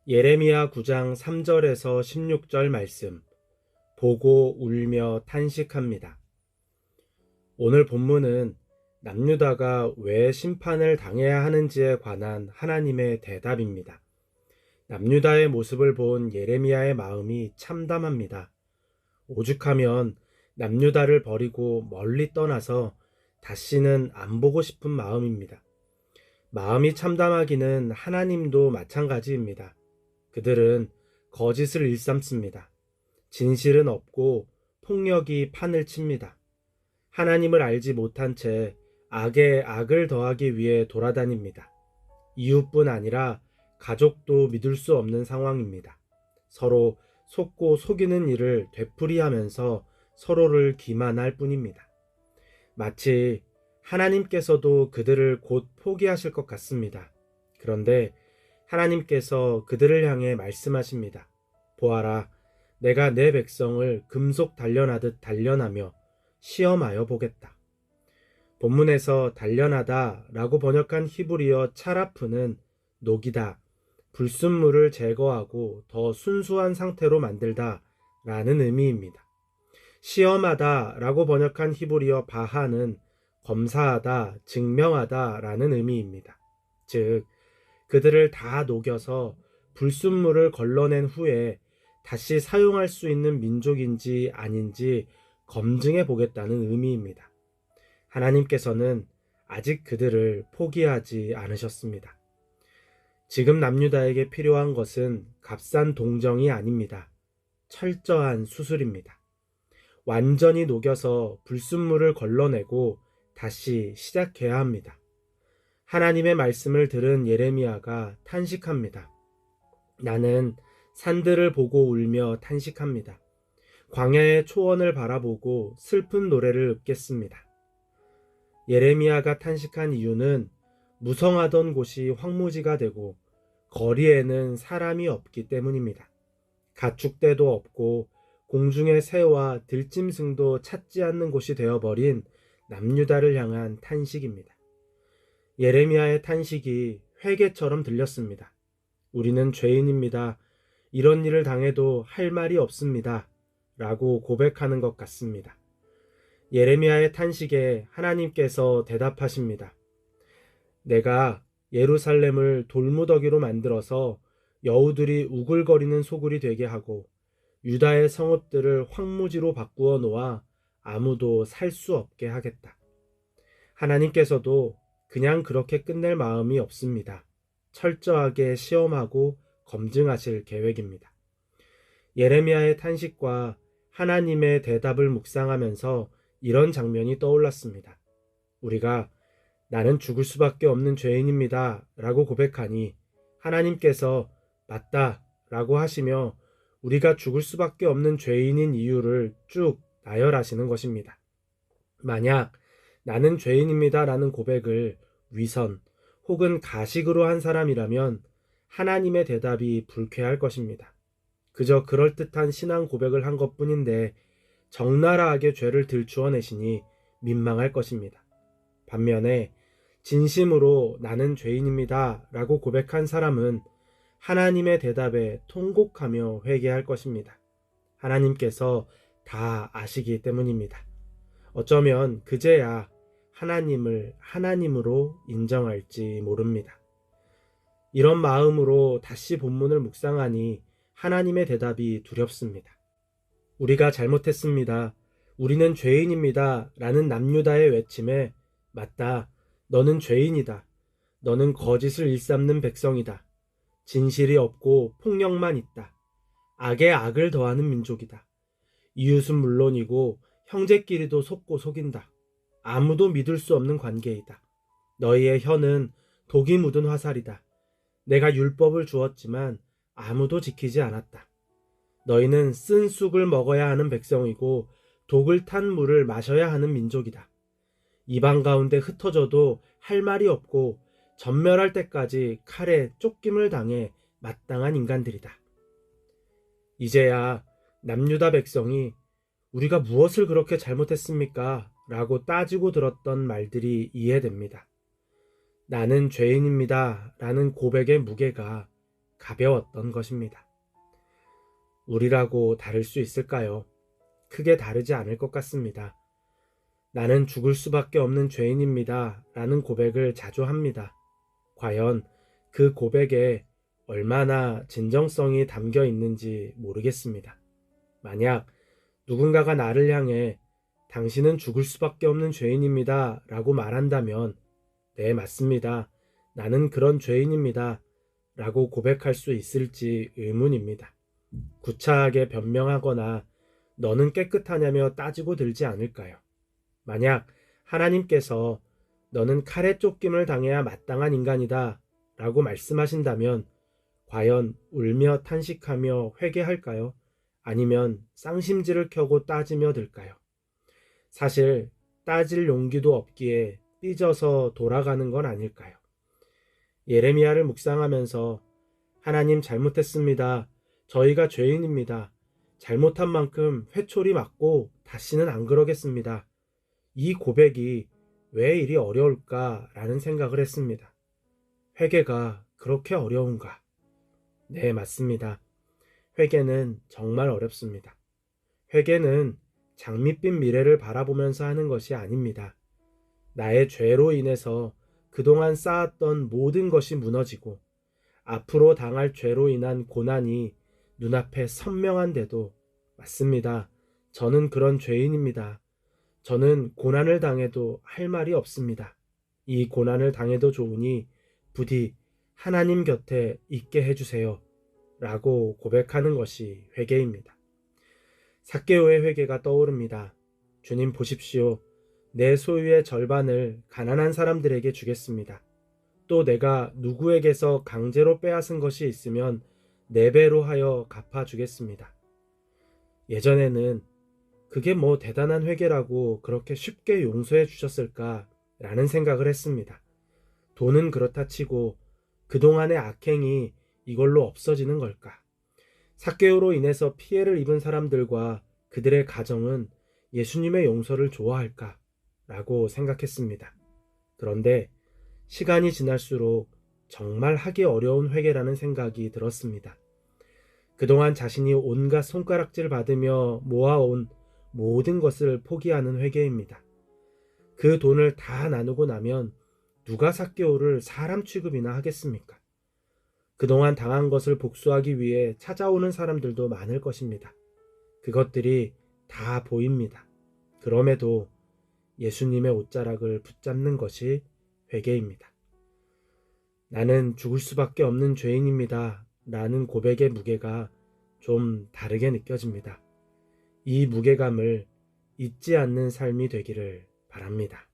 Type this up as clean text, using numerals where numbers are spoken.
예레미야 9장 3절에서 16절 말씀, 보고 울며 탄식합니다. 오늘 본문은 남유다가 왜 심판을 당해야 하는지에 관한 하나님의 대답입니다. 남유다의 모습을 본 예레미야의 마음이 참담합니다. 오죽하면 남유다를 버리고 멀리 떠나서 다시는 안 보고 싶은 마음입니다. 마음이 참담하기는 하나님도 마찬가지입니다. 그들은 거짓을 일삼습니다. 진실은 없고 폭력이 판을 칩니다. 하나님을 알지 못한 채 악에 악을 더하기 위해 돌아다닙니다. 이웃뿐 아니라 가족도 믿을 수 없는 상황입니다. 서로 속고 속이는 일을 되풀이하면서 서로를 기만할 뿐입니다. 마치 하나님께서도 그들을 곧 포기하실 것 같습니다. 그런데 하나님께서 그들을 향해 말씀하십니다. 보아라, 내가 내 백성을 금속 단련하듯 단련하며 시험하여 보겠다. 본문에서 단련하다 라고 번역한 히브리어 차라프는 녹이다, 불순물을 제거하고 더 순수한 상태로 만들다 라는 의미입니다. 시험하다 라고 번역한 히브리어 바하는 검사하다, 증명하다 라는 의미입니다. 즉, 그들을 다 녹여서 불순물을 걸러낸 후에 다시 사용할 수 있는 민족인지 아닌지 검증해 보겠다는 의미입니다. 하나님께서는 아직 그들을 포기하지 않으셨습니다. 지금 남유다에게 필요한 것은 값싼 동정이 아닙니다. 철저한 수술입니다. 완전히 녹여서 불순물을 걸러내고 다시 시작해야 합니다. 하나님의 말씀을 들은 예레미야가 탄식합니다. 나는 산들을 보고 울며 탄식합니다. 광야의 초원을 바라보고 슬픈 노래를 읊겠습니다. 예레미야가 탄식한 이유는 무성하던 곳이 황무지가 되고 거리에는 사람이 없기 때문입니다. 가축대도 없고 공중의 새와 들짐승도 찾지 않는 곳이 되어버린 남유다를 향한 탄식입니다. 예레미야의 탄식이 회개처럼 들렸습니다. 우리는 죄인입니다. 이런 일을 당해도 할 말이 없습니다. 라고 고백하는 것 같습니다. 예레미야의 탄식에 하나님께서 대답하십니다. 내가 예루살렘을 돌무더기로 만들어서 여우들이 우글거리는 소굴이 되게 하고 유다의 성읍들을 황무지로 바꾸어 놓아 아무도 살 수 없게 하겠다. 하나님께서도 그냥 그렇게 끝낼 마음이 없습니다. 철저하게 시험하고 검증하실 계획입니다. 예레미야의 탄식과 하나님의 대답을 묵상하면서 이런 장면이 떠올랐습니다. 우리가 나는 죽을 수밖에 없는 죄인입니다 라고 고백하니 하나님께서 맞다 라고 하시며 우리가 죽을 수밖에 없는 죄인인 이유를 쭉 나열하시는 것입니다. 만약 나는 죄인입니다 라는 고백을 위선 혹은 가식으로 한 사람이라면 하나님의 대답이 불쾌할 것입니다. 그저 그럴듯한 신앙 고백을 한 것뿐인데 적나라하게 죄를 들추어내시니 민망할 것입니다. 반면에 진심으로 나는 죄인입니다 라고 고백한 사람은 하나님의 대답에 통곡하며 회개할 것입니다. 하나님께서 다 아시기 때문입니다. 어쩌면 그제야 하나님을 하나님으로 인정할지 모릅니다. 이런 마음으로 다시 본문을 묵상하니 하나님의 대답이 두렵습니다. 우리가 잘못했습니다. 우리는 죄인입니다. 라는 남유다의 외침에 맞다. 너는 죄인이다. 너는 거짓을 일삼는 백성이다. 진실이 없고 폭력만 있다. 악에 악을 더하는 민족이다. 이웃은 물론이고 형제끼리도 속고 속인다. 아무도 믿을 수 없는 관계이다. 너희의 혀는 독이 묻은 화살이다. 내가 율법을 주었지만 아무도 지키지 않았다. 너희는 쓴 쑥을 먹어야 하는 백성이고 독을 탄 물을 마셔야 하는 민족이다. 이방 가운데 흩어져도 할 말이 없고 전멸할 때까지 칼에 쫓김을 당해 마땅한 인간들이다. 이제야 남유다 백성이 우리가 무엇을 그렇게 잘못했습니까? 라고 따지고 들었던 말들이 이해됩니다. 나는 죄인입니다. 라는 고백의 무게가 가벼웠던 것입니다. 우리라고 다를 수 있을까요? 크게 다르지 않을 것 같습니다. 나는 죽을 수밖에 없는 죄인입니다. 라는 고백을 자주 합니다. 과연 그 고백에 얼마나 진정성이 담겨 있는지 모르겠습니다. 만약 누군가가 나를 향해 당신은 죽을 수밖에 없는 죄인입니다. 라고 말한다면, 네, 맞습니다. 나는 그런 죄인입니다. 라고 고백할 수 있을지 의문입니다. 구차하게 변명하거나 너는 깨끗하냐며 따지고 들지 않을까요? 만약 하나님께서 너는 칼에 쫓김을 당해야 마땅한 인간이다 라고 말씀하신다면 과연 울며 탄식하며 회개할까요? 아니면 쌍심지를 켜고 따지며 들까요? 사실 따질 용기도 없기에 삐져서 돌아가는 건 아닐까요? 예레미야를 묵상하면서 하나님 잘못했습니다. 저희가 죄인입니다. 잘못한 만큼 회초리 맞고 다시는 안 그러겠습니다. 이 고백이 왜 이리 어려울까라는 생각을 했습니다. 회개가 그렇게 어려운가? 네, 맞습니다. 회개는 정말 어렵습니다. 회개는 장밋빛 미래를 바라보면서 하는 것이 아닙니다. 나의 죄로 인해서 그동안 쌓았던 모든 것이 무너지고 앞으로 당할 죄로 인한 고난이 눈앞에 선명한데도 맞습니다. 저는 그런 죄인입니다. 저는 고난을 당해도 할 말이 없습니다. 이 고난을 당해도 좋으니 부디 하나님 곁에 있게 해주세요. 라고 고백하는 것이 회개입니다. 삭개오의 회개가 떠오릅니다. 주님 보십시오. 내 소유의 절반을 가난한 사람들에게 주겠습니다. 또 내가 누구에게서 강제로 빼앗은 것이 있으면 4배로 하여 갚아주겠습니다. 예전에는 그게 뭐 대단한 회개라고 그렇게 쉽게 용서해 주셨을까 라는 생각을 했습니다. 돈은 그렇다 치고 그동안의 악행이 이걸로 없어지는 걸까? 삭개오로 인해서 피해를 입은 사람들과 그들의 가정은 예수님의 용서를 좋아할까? 라고 생각했습니다. 그런데 시간이 지날수록 정말 하기 어려운 회개라는 생각이 들었습니다. 그동안 자신이 온갖 손가락질 받으며 모아온 모든 것을 포기하는 회개입니다. 그 돈을 다 나누고 나면 누가 삭개오를 사람 취급이나 하겠습니까? 그동안 당한 것을 복수하기 위해 찾아오는 사람들도 많을 것입니다. 그것들이 다 보입니다. 그럼에도 예수님의 옷자락을 붙잡는 것이 회개입니다. 나는 죽을 수밖에 없는 죄인입니다. 라는 고백의 무게가 좀 다르게 느껴집니다. 이 무게감을 잊지 않는 삶이 되기를 바랍니다.